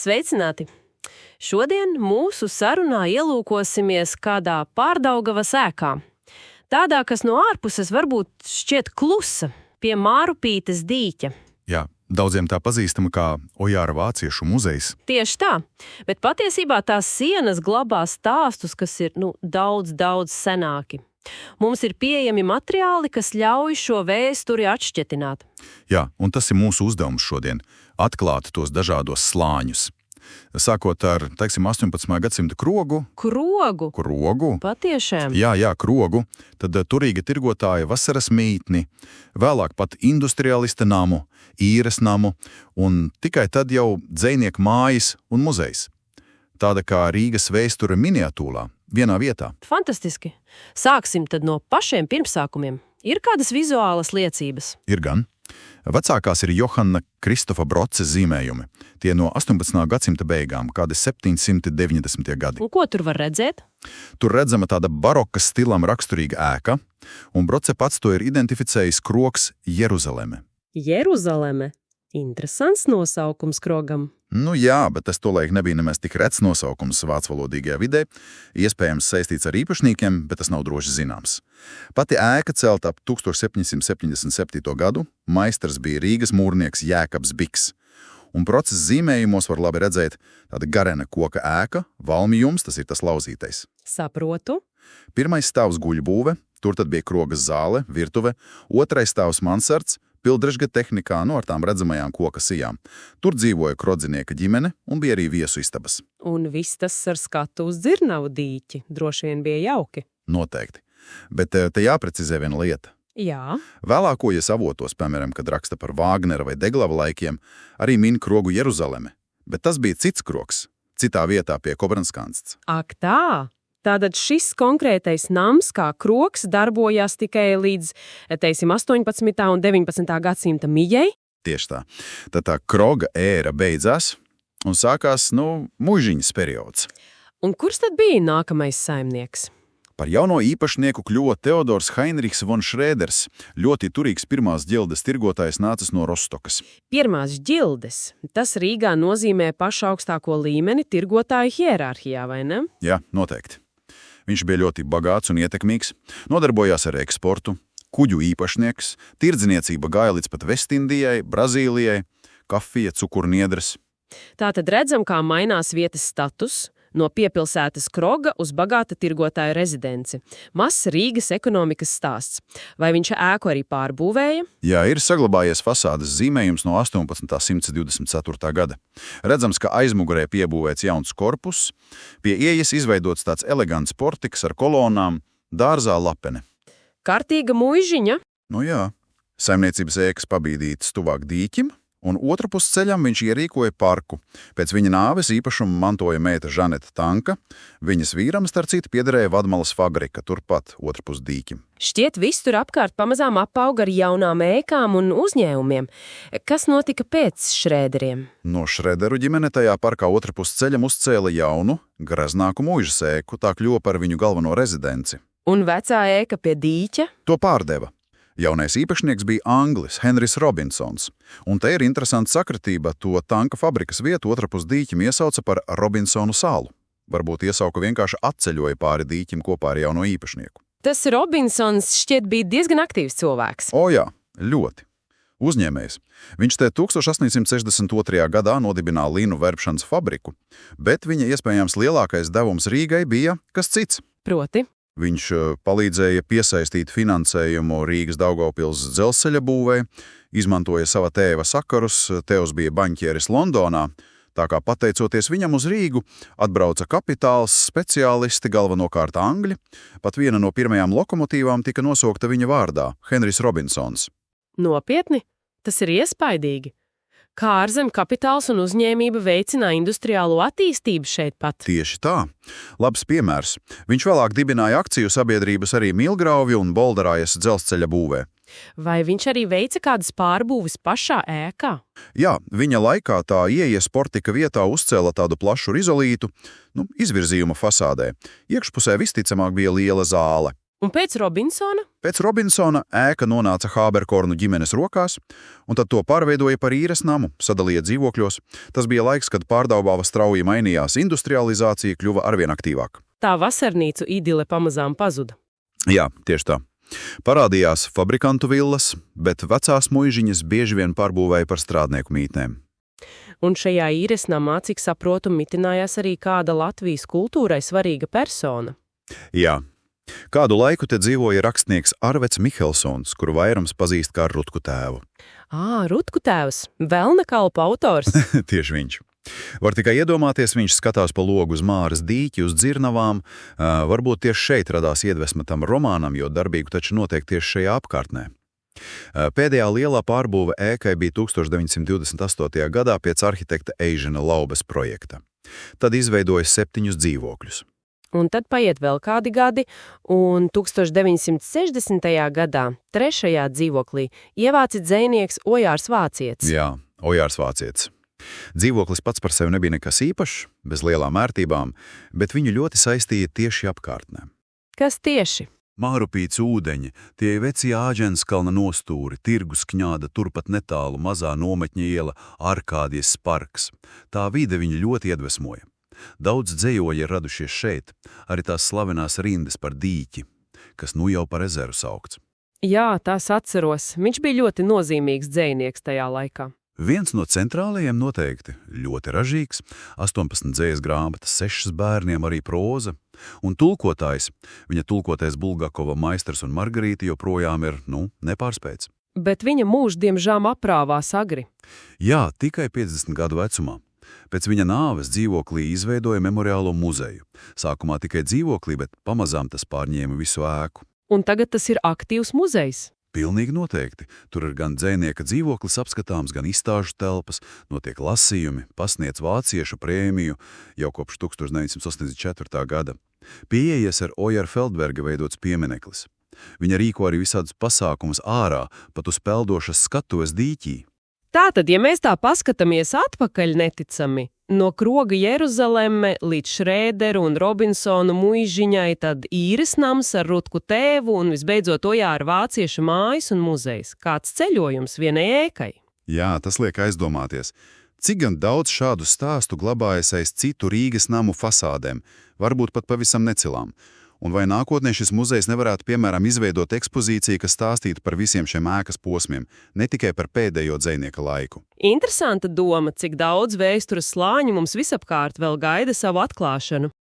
Sveicināti! Šodien mūsu sarunā ielūkosimies kādā Pārdaugavas ēkā. Tādā, kas no ārpuses varbūt šķiet klusa, pie Mārupītes dīķa. Jā, daudziem tā pazīstama kā Ojāra vāciešu muzejs. Tieši tā, bet patiesībā tās sienas glabā stāstus, kas ir daudz senāki. Mums ir pieejami materiāli, kas ļauj šo vēsturi atšķetināt. Jā, un tas ir mūsu uzdevums šodien – atklāt tos dažādos slāņus. Sākot ar, 18. gadsimta krogu. Krogu? Krogu. Patiešām? Jā, krogu. Tad turīga tirgotāja vasaras mītni, vēlāk pat industrialista namu, īres namu, un tikai tad jau dzejnieku mājas un muzejs. Tāda kā Rīgas vēsture miniatūrā, vienā vietā. Fantastiski. Sāksim tad no pašiem pirmsākumiem. Ir kādas vizuālas liecības? Ir gan. Vecākās ir Johanna Kristofa Broces zīmējumi. Tie no 18. gadsimta beigām, kādi 790. gadi. Un ko tur var redzēt? Tur redzama tāda baroka stilam raksturīga ēka, un Broce pats to ir identificējis krogs Jeruzaleme. Jeruzaleme? Interesants nosaukums krogam. Jā, bet tas tolaik nebija nemaz tik rets nosaukums vācvalodīgajā vidē, iespējams saistīts ar īpašniekiem, bet tas nav droši zināms. Pati ēka celta ap 1777. gadu, meistars bija Rīgas mūrnieks Jēkabs Biks. Un procesa zīmējumos var labi redzēt tāda garena koka ēka, valmijums, tas ir tas lauzītais. Saprotu. Pirmais stāvs guļbūve, tur tad bija krogas zāle, virtuve, otrais stāvs mansards, pildrežga tehnikā, ar tām redzamajām koka sijām. Tur dzīvoja krodzinieka ģimene un bija arī viesu istabas. Un viss tas ar skatu uz Dzirnavu dīķi. Droši vien bija jauki. Noteikti. Bet te jāprecizē viena lieta. Jā. Vēlākojies avotos, piemēram, kad raksta par Vāgnera vai Deglava laikiem, arī min krogu Jeruzaleme. Bet tas bija cits krogs, citā vietā pie Kobranskānsts. Ak tā! Tātad šis konkrētais nams kā krogs darbojās tikai līdz, 18. un 19. gadsimta mijai? Tieši tā. Tad tā kroga ēra beidzās un sākās, muižiņas periods. Un kurš tad bija nākamais saimnieks? Par jauno īpašnieku kļuva Teodors Heinrichs von Schrēders, ļoti turīgs pirmās ģildes tirgotājs nācis no Rostokas. Pirmās ģildes. Tas Rīgā nozīmē pašu augstāko līmeni tirgotāju hierarhijā, vai ne? Jā, noteikti. Viņš bija ļoti bagāts un ietekmīgs, nodarbojās ar eksportu, kuģu īpašnieks, tirdzniecība gāja līdz pat Vestindijai, Brazīlijai, kafija, cukurniedres. Tātad redzam, kā mainās vietas status no piepilsētas kroga uz bagāta tirgotāja rezidenci. Mazs Rīgas ekonomikas stāsts. Vai viņš ēku arī pārbūvēja? Jā, ir saglabājies fasādes zīmējums no 1824. gada. Redzams, ka aizmugurē piebūvēts jauns korpus, pie ieejas izveidots tāds elegants portiks ar kolonām, dārzā lapene. Kārtīga muižiņa? Jā, saimniecības ēkas pabīdītas tuvāk dīķim, un otrpus ceļam viņš ierīkoja parku. Pēc viņa nāves īpašumu mantoja meita Žaneta Tanka, viņas vīram starp citu piederēja Vadmalas fabrika, turpat otrpus dīķim. Šķiet, viss tur apkārt pamazām apauga ar jaunām ēkām un uzņēmumiem. Kas notika pēc Šrēderiem? No Šrēderu ģimene tajā parkā otrpus ceļam uzcēla jaunu, graznāku muižas ēku, tā kļuva par viņu galveno rezidenci. Un vecā ēka pie dīķa? To pārdeva. Jaunais īpašnieks bija Anglis, Henrijs Robinsons, un te ir interesanta sakritība, to Tanka fabrikas vietu otrpus dīķim iesauca par Robinsonu salu. Varbūt iesauka vienkārši atceļoja pāri dīķim kopā ar jauno īpašnieku. Tas Robinsons šķiet bija diezgan aktīvs cilvēks. Jā, ļoti. Uzņēmējs. Viņš te 1862. gadā nodibināja līnu verpšanas fabriku, bet viņa iespējams lielākais devums Rīgai bija kas cits. Proti? Viņš palīdzēja piesaistīt finansējumu Rīgas Daugavpils dzelzceļa būvei, izmantoja sava tēva sakarus, tēvs bija baņķieris Londonā, tā kā pateicoties viņam uz Rīgu, atbrauca kapitāls, speciālisti, galvenokārt angļi, pat viena no pirmajām lokomotīvām tika nosaukta viņa vārdā – Henrijs Robinsons. Nopietni? Tas ir iespaidīgi. Kā ārzem kapitāls un uzņēmība veicināja industriālo attīstību šeit pat. Tieši tā. Labs piemērs. Viņš vēlāk dibināja akciju sabiedrības arī Milgrauvju un Bolderājas dzelzceļa būvē. Vai viņš arī veica kādas pārbūves pašā ēkā? Jā, viņa laikā tā ieejas portika vietā uzcēla tādu plašu rizolītu, izvirzījuma fasādē. Iekšpusē visticamāk bija liela zāle. Un pēc Robinsona? Pēc Robinsona ēka nonāca Hāberkornu ģimenes rokās, un tad to pārveidoja par īres namu, sadalīja dzīvokļos. Tas bija laiks, kad Pārdaugava strauji mainījās, industrializācija kļuva arvien aktīvāk. Tā vasarnīcu idile pamazām pazuda. Jā, tieši tā. Parādījās fabrikantu villas, bet vecās muižiņas bieži vien pārbūvēja par strādnieku mītnēm. Un šajā īres namā, cik saprotu, mitinājās arī kāda Latvijas kultūrai svarīga persona. Jā. Kādu laiku te dzīvoja rakstnieks Arvets Mihelsons, kuru vairums pazīst kā Rutku tēvu. Rutku tēvs, Velna kalpa autors. Tieši viņš. Var tikai iedomāties, viņš skatās pa logu uz Māras dīķi, uz dzirnavām. Varbūt tieši šeit radās iedvesma tam romānam, jo darbību taču notiek tieši šajā apkārtnē. Pēdējā lielā pārbūve ēkai bija 1928. gadā pēc arhitekta Eižena Laubes projekta. Tad izveidoja 7 dzīvokļus. Un tad paiet vēl kādi gadi, un 1960. gadā 3. dzīvoklī ievāca dzejnieks Ojārs Vācietis. Jā, Ojārs Vācietis. Dzīvoklis pats par sevi nebija nekas īpašs, bez lielām ērtībām, bet viņu ļoti saistīja tieši apkārtnē. Kas tieši? Mārupīts ūdeņi, tie veci Āģenskalna nostūri, tirgus kņāda turpat netālu mazā nometņa iela Arkādijas parks. Tā vide viņu ļoti iedvesmoja. Daudz dzejoļi ir radušies šeit, arī tās slavenās rindas par dīķi, kas nu jau par ezeru saukts. Jā, tās atceros. Viņš bija ļoti nozīmīgs dzejnieks tajā laikā. Viens no centrālajiem noteikti, ļoti ražīgs, 18 dzejas grāmatas, 6 bērniem arī proza, un tulkotājs, viņa tulkotais Bulgakova Maistrs un Margarīta joprojām ir, nepārspēts. Bet viņa mūžs diemžām aprāvās agri. Jā, tikai 50 gadu vecumā. Pēc viņa nāves dzīvoklī izveidoja memoriālo muzeju. Sākumā tikai dzīvoklī, bet pamazām tas pārņēma visu ēku. Un tagad tas ir aktīvs muzejs. Pilnīgi noteikti. Tur ir gan dzejnieka dzīvoklis apskatāms, gan izstāžu telpas, notiek lasījumi, pasniedz vāciešu prēmiju jau kopš 1984. gada. Pieejies ar Ojara Feldberga veidots piemineklis. Viņa rīko arī visādus pasākumus ārā, pat uz peldošas skatuves dīķī. Tātad, ja mēs tā paskatāmies atpakaļ neticami, no Kroga Jeruzaleme līdz Šrēderu un Robinsonu muižiņai, tad īres nams ar Rutku tēvu un visbeidzot Ojāra vāciešu mājas un muzejs. Kāds ceļojums vienai ēkai? Jā, tas liek aizdomāties. Cik gan daudz šādu stāstu glabājas aiz citu Rīgas namu fasādēm, varbūt pat pavisam necilām. Un vai nākotnē šis muzejs nevarētu, piemēram, izveidot ekspozīciju, kas stāstītu par visiem šiem ēkas posmiem, ne tikai par pēdējo dzejnieka laiku? Interesanta doma, cik daudz vēstures slāņu mums visapkārt vēl gaida savu atklāšanu.